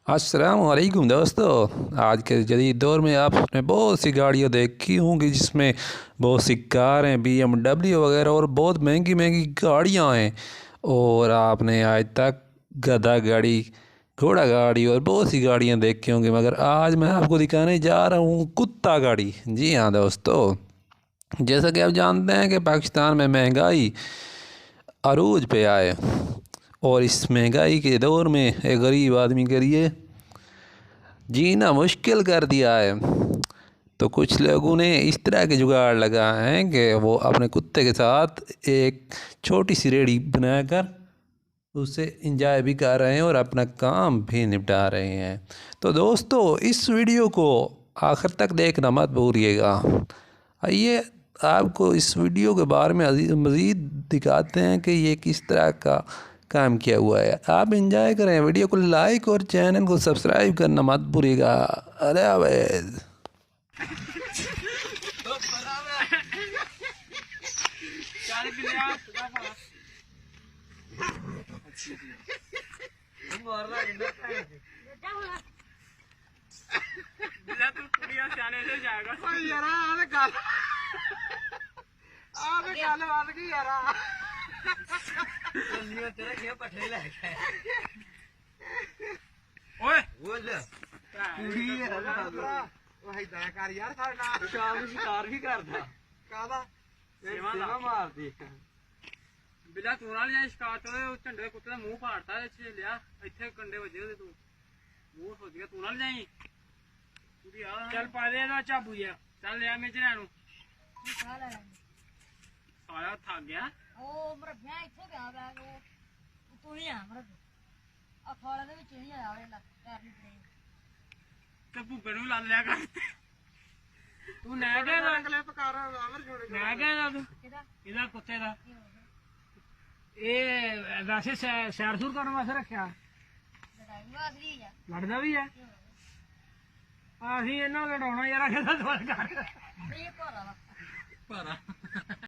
अस्सलाम वालेकुम दोस्तों। आज के जदीद दौर में आपने बहुत सी गाड़ियाँ देखी होंगी जिसमें बहुत सी कारें BMW वगैरह और बहुत महंगी महंगी गाड़ियाँ हैं। और आपने आज तक गधा गाड़ी, घोड़ा गाड़ी और बहुत सी गाड़ियाँ देखी होंगी, मगर आज मैं आपको दिखाने जा रहा हूँ कुत्ता गाड़ी। जी हाँ दोस्तों, जैसा कि आप जानते हैं कि पाकिस्तान में महंगाई अरूज पे आए और इस महंगाई के दौर में एक गरीब आदमी के लिए जीना मुश्किल कर दिया है। तो कुछ लोगों ने इस तरह के जुगाड़ लगाए हैं कि वो अपने कुत्ते के साथ एक छोटी सी रेहड़ी बनाकर उससे इंजॉय भी कर रहे हैं और अपना काम भी निपटा रहे हैं। तो दोस्तों, इस वीडियो को आखिर तक देखना मत भूलिएगा। आइए आपको इस वीडियो के बारे में मज़ीद दिखाते हैं कि ये किस तरह का काम किया हुआ है। आप इंजॉय करें, वीडियो को लाइक और चैनल को सब्सक्राइब करना मत भूलिएगा। अरे अवैध बिला तू ना लिया शिकार तो झंडे कुत्ते का मुंह फाड़ता लिया इतने कंडे बजे तू मुंह सोच गया तू ना जाई चल पा दे चाबू या चल लिया मेरे नू सारा थक गया ओ मर भैया इथे गया वा वो तू नहीं आ मर अखाड़ा दे विच नहीं आया वे लग पैर नहीं पड़े ते भूपे नू ला लिया कर तू ना गया अगले पकार आवर छोड़ ना गया तू किदा इधर कुत्ते दा ए वैसे सैर सूर करने वास्ते रखा लड़ाई वासरी है लड़दा भी है ਅਸੀਂ ਇਹਨਾਂ ਲੜਾਉਣਾ ਯਾਰ ਅਗੇ ਤਾਂ ਸਵਾਲ ਕਰ ये कोरा ਭਾਰਾ